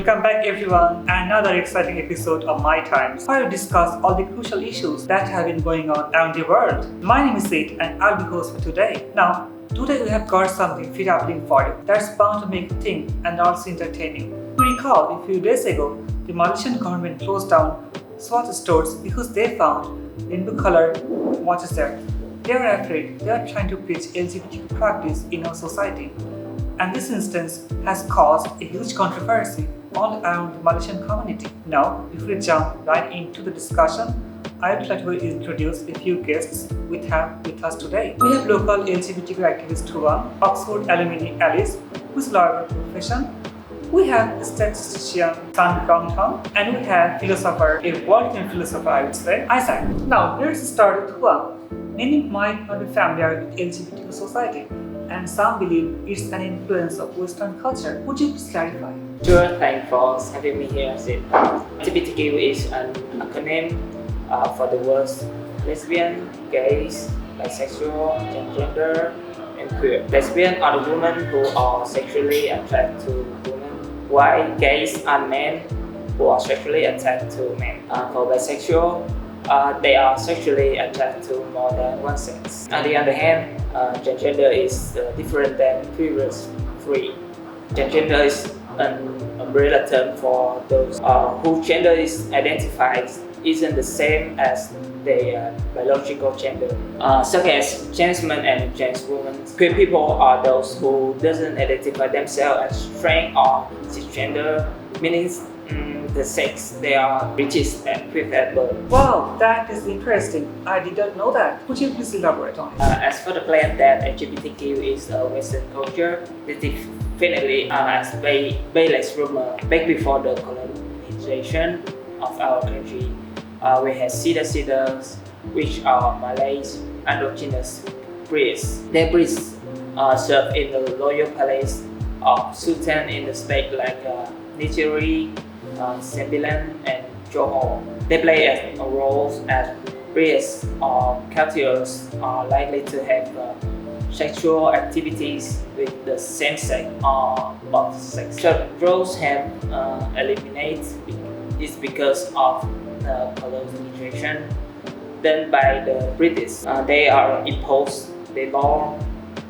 Welcome back everyone, another exciting episode of My Times, where we discuss all the crucial issues that have been going on around the world. My name is Sid and I'll be host for today. Now, today we have got something very happening for you that's bound to make you think and also entertaining. You recall a few days ago, the Malaysian government closed down Swatch stores because they found rainbow colored watches there. They are afraid they are trying to preach LGBTQ practice in our society. And this instance has caused a huge controversy all around the Malaysian community. Now, if we jump right into the discussion, I would like to introduce a few guests we have with us today. We have local LGBTQ activist Huang, Oxford alumni Alice, who's a lawyer by profession. We have statistician San Gong, and we have philosopher, a world-famous philosopher I would say, Isaac. Now, let's start with Huang. Many might not be familiar with LGBTQ society, and some believe it's an influence of Western culture. Would you please clarify? Sure, thanks for having me here, Sid. LGBTQ is an acronym for the words lesbian, gays, bisexual, transgender, and queer. Lesbian are the women who are sexually attracted to women, while gays are men who are sexually attracted to men. For bisexual, they are sexually attracted to more than one sex. On the other hand, transgender is different than previous three. Transgender is an umbrella term for those whose gender is identified isn't the same as their biological gender, such as trans men and trans women. Queer people are those who doesn't identify themselves as trans or cisgender, meaning the sex they are registered with at birth. Wow, that is interesting. I didn't know that. Could you please elaborate on it? As for the claim that LGBTQ is a Western culture, it is definitely as baseless rumor. Back before the colonization of our country, we had cedars, which are Malays, androgynous priests. Their priests serve in the royal palace of sultan in the state like Nigeri, Sembilan, and Johor. They play a role as priests or courtiers are likely to have sexual activities with the same sex or both sex. Such roles have eliminated is because of colonization done by the British. They are imposed the law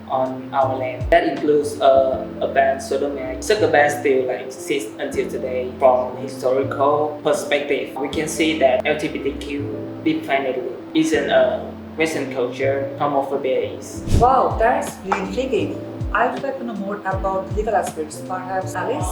on our land. That includes a ban sodomy. Such a ban still exists until today. From historical perspective, we can see that LGBTQ definitely isn't a Western culture. Homophobia is. Wow, that's really intriguing. I would like to know more about the legal aspects. Perhaps Alice,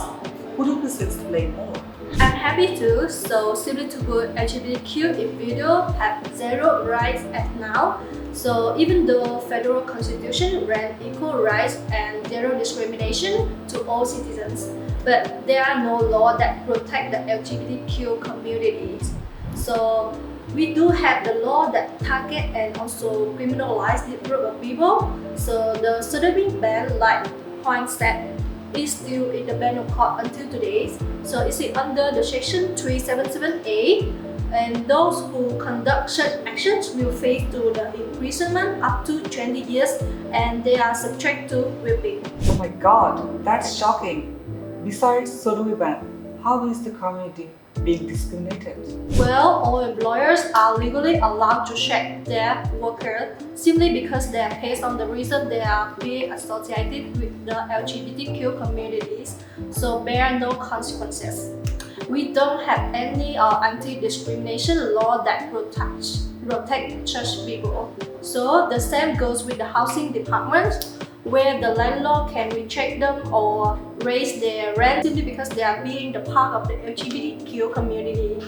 could you please explain more? I'm happy to. So simply to put, LGBTQ individuals have zero rights as now. So even though federal constitution grants equal rights and zero discrimination to all citizens, but there are no laws that protect the LGBTQ communities. So we do have the law that target and also criminalize this group of people. So the sodomy ban, like Huang said, is still in the penal court until today. So it's under the section 377A, and those who conduct such actions will face to the imprisonment up to 20 years, and they are subject to whipping. Oh my god, that's shocking. Besides sodomy ban, how is the community being discriminated? Well, all employers are legally allowed to check their workers simply because they are based on the reason they are being associated with the LGBTQ communities, so there are no consequences. We don't have any anti-discrimination law that protect such people. So the same goes with the housing department, where the landlord can reject them or raise their rent simply because they are being the part of the LGBTQ community.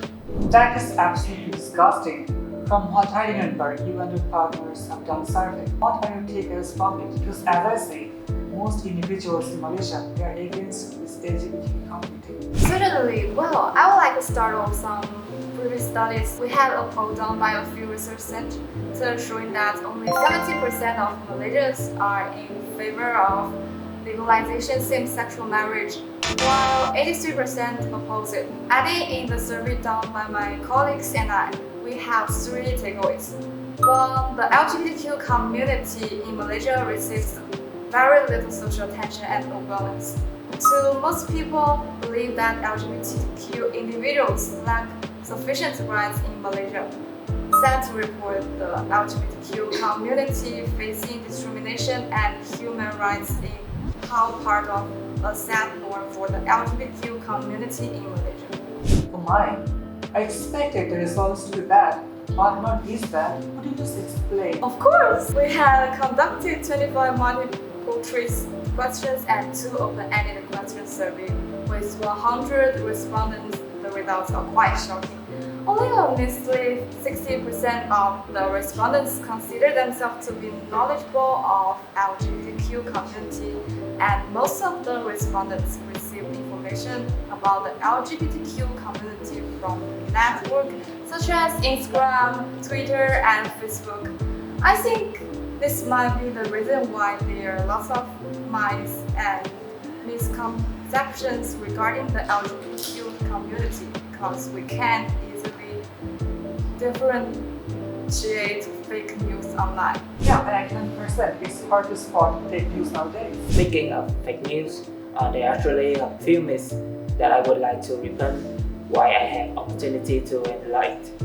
That is absolutely disgusting. From what I remember, you and your partners have done survey. What are your takeaways from it? Because as I say, most individuals in Malaysia, they are against this LGBTQ community. Certainly. Well, I would like to start off some previous studies. We had a poll done by a few research centers showing that only 70% of Malaysians are in favor of legalization same-sexual marriage, while 83% oppose it. Adding in the survey done by my colleagues and I, we have three takeaways. One, the LGBTQ community in Malaysia receives very little social attention and awareness. To most people believe that LGBTQ individuals lack sufficient rights in Malaysia. Sad to report, the LGBTQ community facing discrimination and human rights in how part of a sad norm for the LGBTQ community in Malaysia. Oh my, I expected the results to be bad, but not this bad. Could you just explain? Of course, we have conducted 25 multiple choice questions and 2 open-ended question survey with 100 respondents. The results are quite shocking. Only a measly 60% of the respondents consider themselves to be knowledgeable of LGBTQ community, and most of the respondents received information about the LGBTQ community from networks such as Instagram, Twitter, and Facebook. I think this might be the reason why there are lots of myths and misconceptions regarding the LGBTQ community, because we can't easily differentiate fake news online. Yeah, and I can understand it's hard to spot fake news nowadays. Speaking of fake news, there are actually a few myths that I would like to repent why I have opportunity to enlighten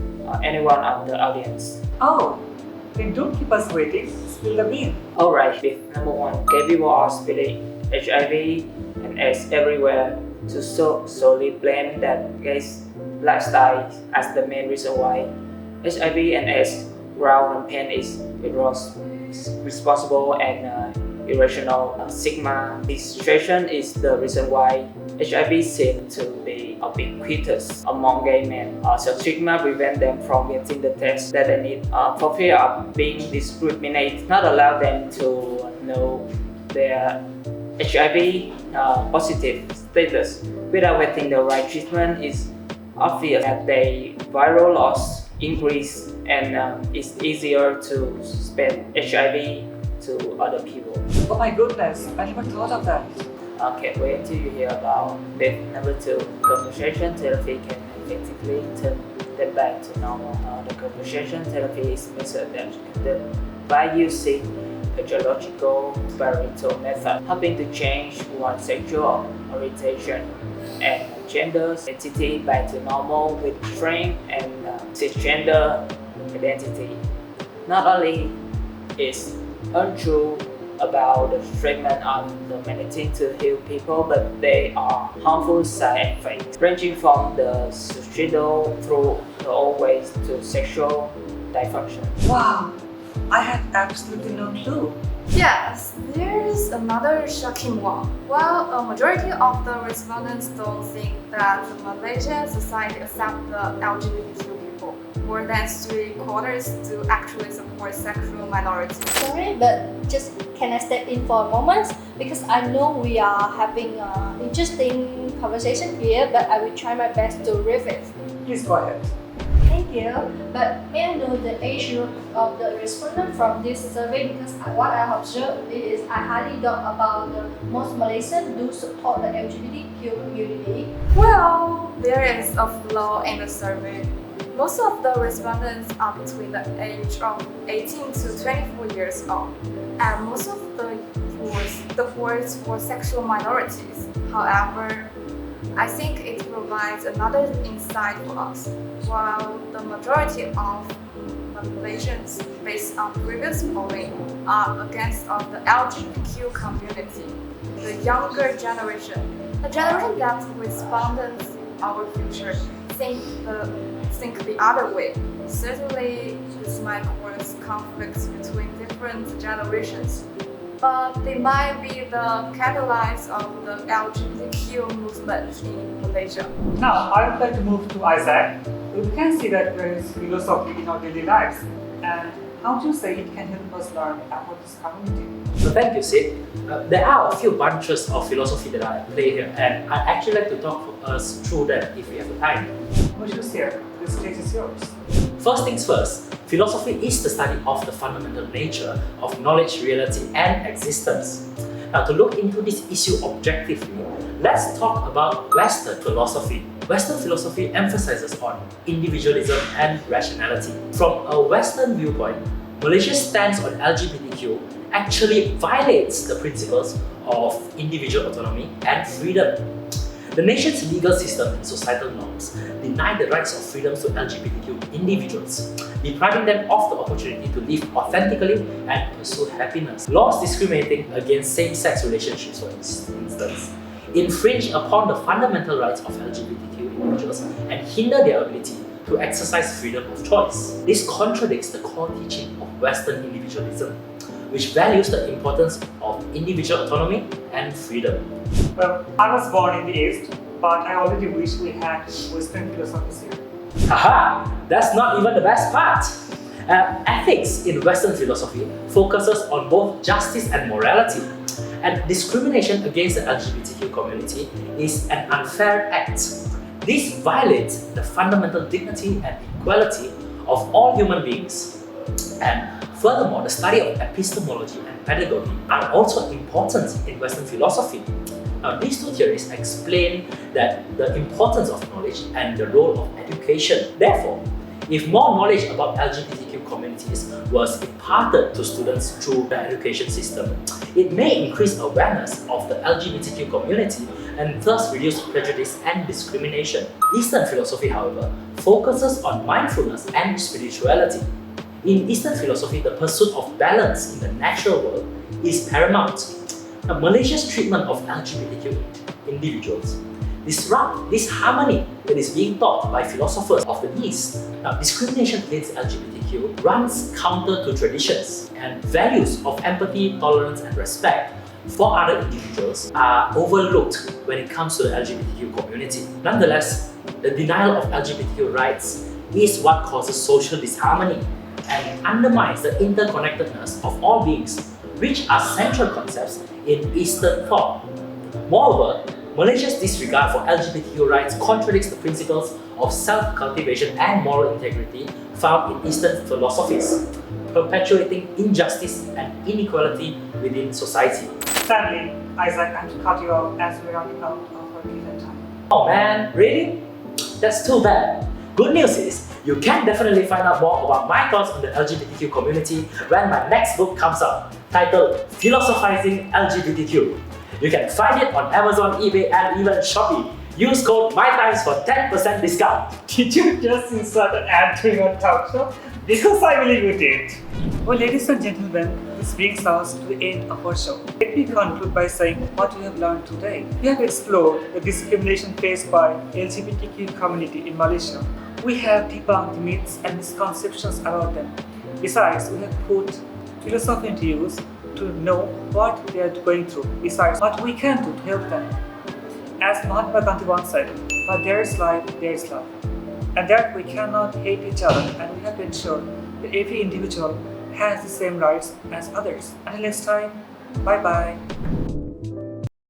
anyone on the audience. Oh, then don't keep us waiting. Spill the bean. Alright, with number 1, gay people are spreading HIV and AIDS everywhere to solely blame that gay lifestyle as the main reason why HIV and AIDS grow rampant is irresponsible and irrational stigma. This situation is the reason why HIV seems to be ubiquitous among gay men. So stigma prevents them from getting the test that they need for fear of being discriminated, not allow them to know their HIV positive status. Without getting the right treatment, it's obvious that their viral loss increase and it's easier to spread HIV to other people. Oh my goodness, I never thought of that. Can't wait till you hear about myth number 2. Conversation therapy can effectively turn them back to normal. The conversation therapy is method that conducted by using physiological experimental method, helping to change one's sexual orientation and gender identity back to normal with trans and cisgender identity. Not only is untrue about the treatment of the medicine to heal people, but they are harmful side effects, ranging from the suicidal through the old ways to sexual dysfunction. Wow, I had absolutely no clue. Yes, there's another shocking one. While a majority of the respondents don't think that the Malaysian society accepts the LGBTQ people, more than 3/4 do actually support sexual minorities. Sorry, but just can I step in for a moment? Because I know we are having an interesting conversation here, but I will try my best to riff it. Please go ahead. Thank you. But may I know the age group of the respondent from this survey? Because what I observed is I highly doubt about the most Malaysians do support the LGBTQ community. Well, there is a flaw in the survey. Most of the respondents are between the age of 18 to 24 years old, and most of the words were sexual minorities. However, I think it provides another insight for us. While the majority of Malaysians, based on previous polling, are against of the LGBTQ community, the younger generation, the generation that respondents our future, think the other way. Certainly, this might cause conflicts between different generations, but they might be the catalyst of the LGBTQ movement in Malaysia. Now, I would like to move to Isaac. We can see that there is philosophy in our daily lives, and how do you say it can help us learn about this community? So thank you, Sid. There are a few bunches of philosophy that I play here, and I'd actually like to talk us through them if we have the time. What you share? The stage is yours. First things first, philosophy is the study of the fundamental nature of knowledge, reality, and existence. Now, to look into this issue objectively, let's talk about Western philosophy. Western philosophy emphasizes on individualism and rationality. From a Western viewpoint, Malaysia's stance on LGBTQ actually violates the principles of individual autonomy and freedom. The nation's legal system and societal norms deny the rights of freedoms to LGBTQ individuals, depriving them of the opportunity to live authentically and pursue happiness. Laws discriminating against same-sex relationships, for instance, infringe upon the fundamental rights of LGBTQ individuals and hinder their ability to exercise freedom of choice. This contradicts the core teaching of Western individualism, which values the importance of individual autonomy and freedom. Well, I was born in the East, but I already wish we had Western philosophies here. Haha, that's not even the best part. Ethics in Western philosophy focuses on both justice and morality, and discrimination against the LGBTQ community is an unfair act. This violates the fundamental dignity and equality of all human beings. And furthermore, the study of epistemology and pedagogy are also important in Western philosophy. Now, these two theories explain that the importance of knowledge and the role of education. Therefore, if more knowledge about LGBTQ communities was imparted to students through the education system, it may increase awareness of the LGBTQ community and thus reduce prejudice and discrimination. Eastern philosophy, however, focuses on mindfulness and spirituality. In Eastern philosophy, the pursuit of balance in the natural world is paramount. Now, Malaysia's treatment of LGBTQ individuals disrupt this harmony that is being taught by philosophers of the East. Now, discrimination against LGBTQ runs counter to traditions, and values of empathy, tolerance, and respect for other individuals are overlooked when it comes to the LGBTQ community. Nonetheless, the denial of LGBTQ rights is what causes social disharmony and undermines the interconnectedness of all beings, which are central concepts in Eastern thought. Moreover, Malaysia's disregard for LGBTQ rights contradicts the principles of self-cultivation and moral integrity found in Eastern philosophies, perpetuating injustice and inequality within society. Sadly, Isaac, I have to cut you off as we're running out of our given time. Oh man, really? That's too bad. Good news is, you can definitely find out more about my thoughts on the LGBTQ community when my next book comes out, titled Philosophizing LGBTQ. You can find it on Amazon, eBay, and even Shopee. Use code MyTimes for 10% discount. Did you just insert an ad during our talk show? Because I believe you did. Well, ladies and gentlemen, this brings us to the end of our show. Let me conclude by saying what we have learned today. We have explored the discrimination faced by LGBTQ community in Malaysia. We have debunked the myths and misconceptions about them. Besides, we have put philosophy into use to know what they are going through, besides what we can do to help them. As Mahatma Gandhi once said, "But there is life, there is love." And that we cannot hate each other, and we have to ensure that every individual has the same rights as others. Until next time, bye bye.